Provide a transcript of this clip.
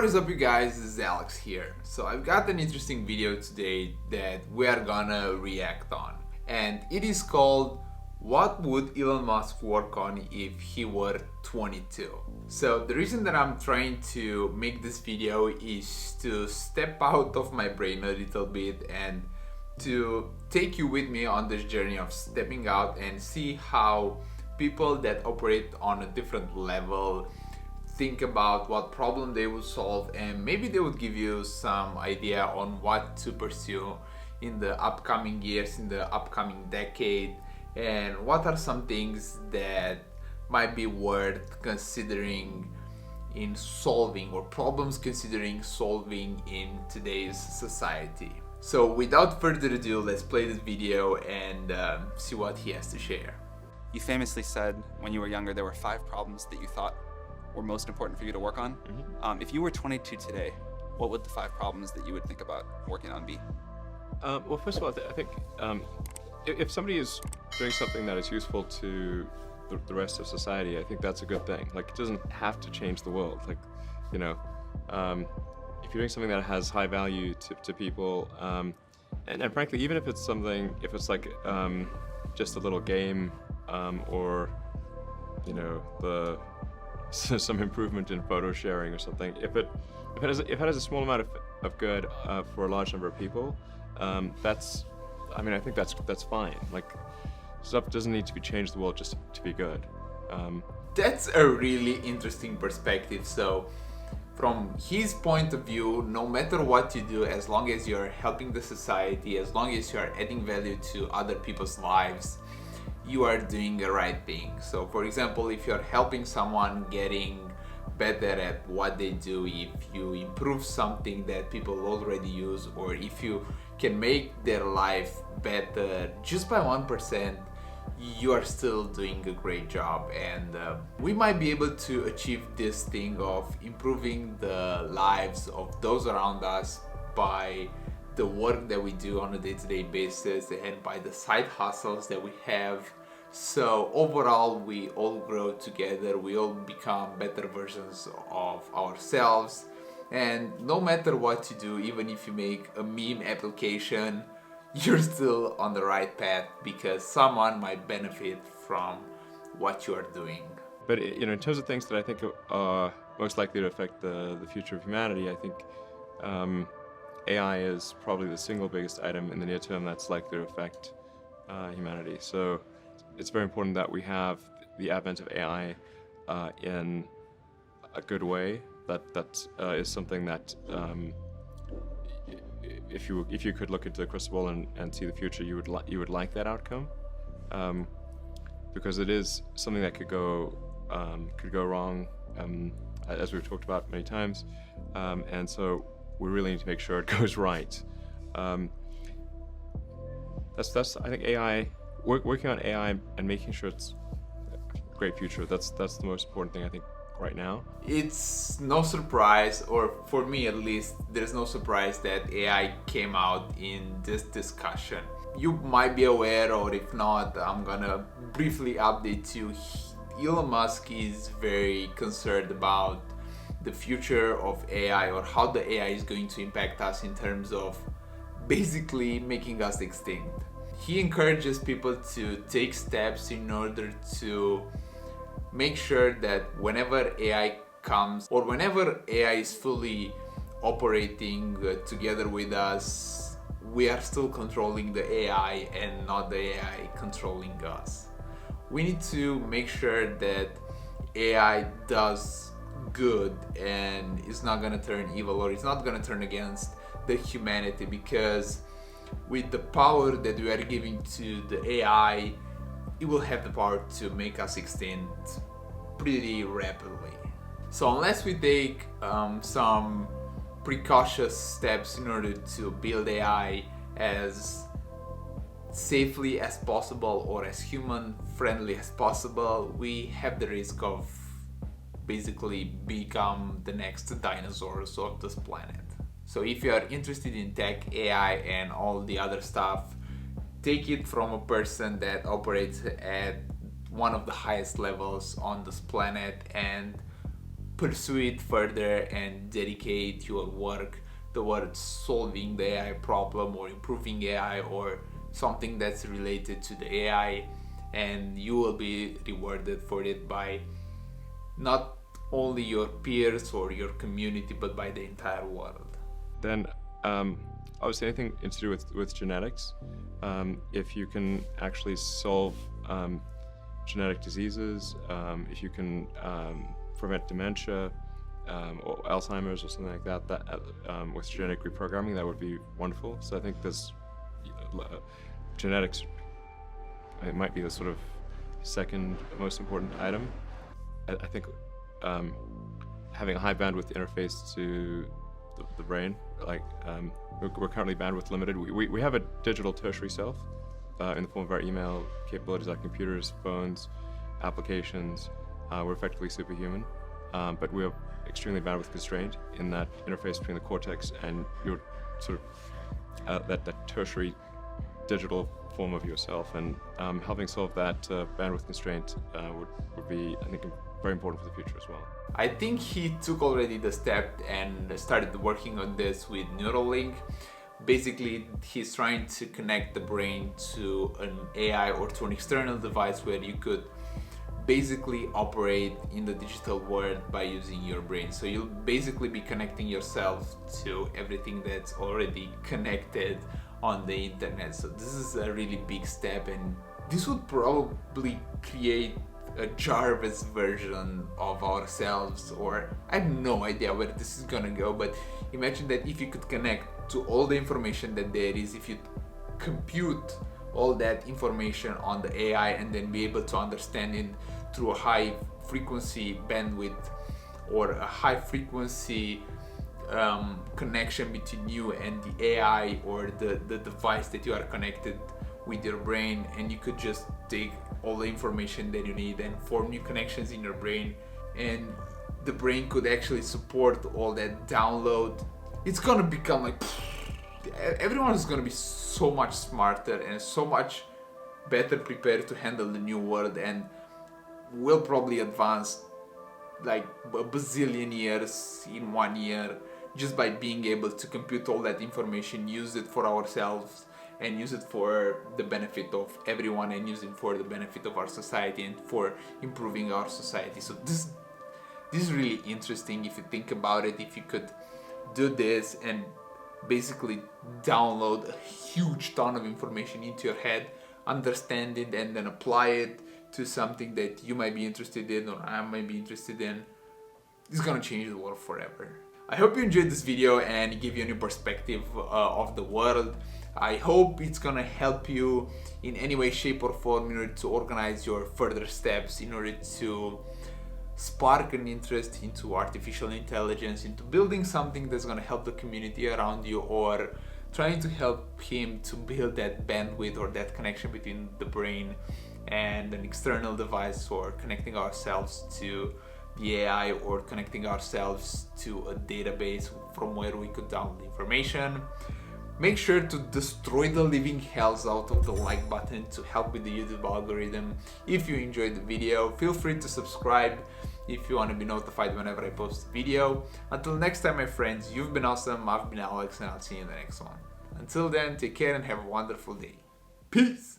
What is up, you guys? This is Alex here. So I've got an interesting video today that we are gonna react on, and it is called "What Would Elon Musk Work On If He Were 22?" So the reason that I'm trying to make this video is to step out of my brain a little bit and to take you with me on this journey of stepping out and see how people that operate on a different level think about what problem they will solve, and maybe they would give you some idea on what to pursue in the upcoming years, in the upcoming decade, and what are some things that might be worth considering in solving, or problems considering solving in today's society. So without further ado, let's play this video and see what he has to share. You famously said when you were younger there were 5 problems that you thought were most important for you to work on. If you were 22 today, what would the 5 problems that you would think about working on be? Well, first of all, I think if somebody is doing something that is useful to the rest of society, I think that's a good thing. Like, it doesn't have to change the world. Like, if you're doing something that has high value to people, and frankly, even if it's something, if it's like just a little game, or some improvement in photo sharing or something, if it has a small amount of good for a large number of people, I think that's fine. Like, stuff doesn't need to be changed the world just to be good. That's a really interesting perspective. So from his point of view, no matter what you do, as long as you're helping the society, as long as you're adding value to other people's lives, you are doing the right thing. So for example, if you're helping someone getting better at what they do, if you improve something that people already use, or if you can make their life better just by 1%, you are still doing a great job. And we might be able to achieve this thing of improving the lives of those around us by the work that we do on a day-to-day basis and by the side hustles that we have. So overall, we all grow together, we all become better versions of ourselves. And no matter what you do, even if you make a meme application, you're still on the right path because someone might benefit from what you are doing. But in terms of things that I think are most likely to affect the future of humanity, I think AI is probably the single biggest item in the near term that's likely to affect humanity. So it's very important that we have the advent of AI in a good way. That is something that if you could look into the crystal ball and see the future, you would like that outcome, because it is something that could go wrong, as we've talked about many times, and so we really need to make sure it goes right. That's I think AI. Working on AI and making sure it's a great future, that's the most important thing I think right now. It's no surprise, or for me at least, there's no surprise that AI came out in this discussion. You might be aware, or if not, I'm gonna briefly update you. Elon Musk is very concerned about the future of AI, or how the AI is going to impact us in terms of basically making us extinct. He encourages people to take steps in order to make sure that whenever AI comes, or whenever AI is fully operating together with us, we are still controlling the AI and not the AI controlling us. We need to make sure that AI does good and is not gonna turn evil, or it's not gonna turn against the humanity, because with the power that we are giving to the AI, it will have the power to make us extinct pretty rapidly. So unless we take some precautious steps in order to build AI as safely as possible, or as human friendly as possible, we have the risk of basically become the next dinosaurs of this planet. So if you are interested in tech, AI, and all the other stuff, take it from a person that operates at one of the highest levels on this planet, and pursue it further and dedicate your work towards solving the AI problem or improving AI or something that's related to the AI, and you will be rewarded for it by not only your peers or your community but by the entire world. Then obviously anything to do with genetics, if you can actually solve genetic diseases, if you can prevent dementia or Alzheimer's or something like that, with genetic reprogramming, that would be wonderful. So I think there's genetics, it might be the sort of second most important item. I think having a high bandwidth interface to the brain, like we're currently bandwidth limited. We have a digital tertiary self in the form of our email capabilities, like computers, phones, applications. We're effectively superhuman, but we're extremely bandwidth constrained in that interface between the cortex and your sort of that tertiary digital form of yourself, and helping solve that bandwidth constraint would be, I think, very important for the future as well. I think he took already the step and started working on this with Neuralink. Basically, he's trying to connect the brain to an AI or to an external device where you could basically operate in the digital world by using your brain. So you'll basically be connecting yourself to everything that's already connected on the internet. So this is a really big step, and this would probably create a Jarvis version of ourselves, or I have no idea where this is gonna go, but imagine that if you could connect to all the information that there is, if you compute all that information on the AI and then be able to understand it through a high frequency bandwidth or a high frequency connection between you and the AI or the device that you are connected with your brain, and you could just take all the information that you need and form new connections in your brain, and the brain could actually support all that download. It's gonna become like everyone is gonna be so much smarter and so much better prepared to handle the new world, and will probably advance like a bazillion years in 1 year just by being able to compute all that information, use it for ourselves and use it for the benefit of everyone, and use it for the benefit of our society and for improving our society. So this is really interesting if you think about it. If you could do this and basically download a huge ton of information into your head, understand it, and then apply it to something that you might be interested in or I might be interested in, it's gonna change the world forever. I hope you enjoyed this video and it gave you a new perspective of the world. I hope it's gonna help you in any way, shape or form in order to organize your further steps, in order to spark an interest into artificial intelligence, into building something that's gonna help the community around you, or trying to help him to build that bandwidth or that connection between the brain and an external device, or connecting ourselves to the AI, or connecting ourselves to a database from where we could download information. Make sure to destroy the living hells out of the like button to help with the YouTube algorithm. If you enjoyed the video, feel free to subscribe if you want to be notified whenever I post a video. Until next time, my friends, you've been awesome, I've been Alex, and I'll see you in the next one. Until then, take care and have a wonderful day. Peace!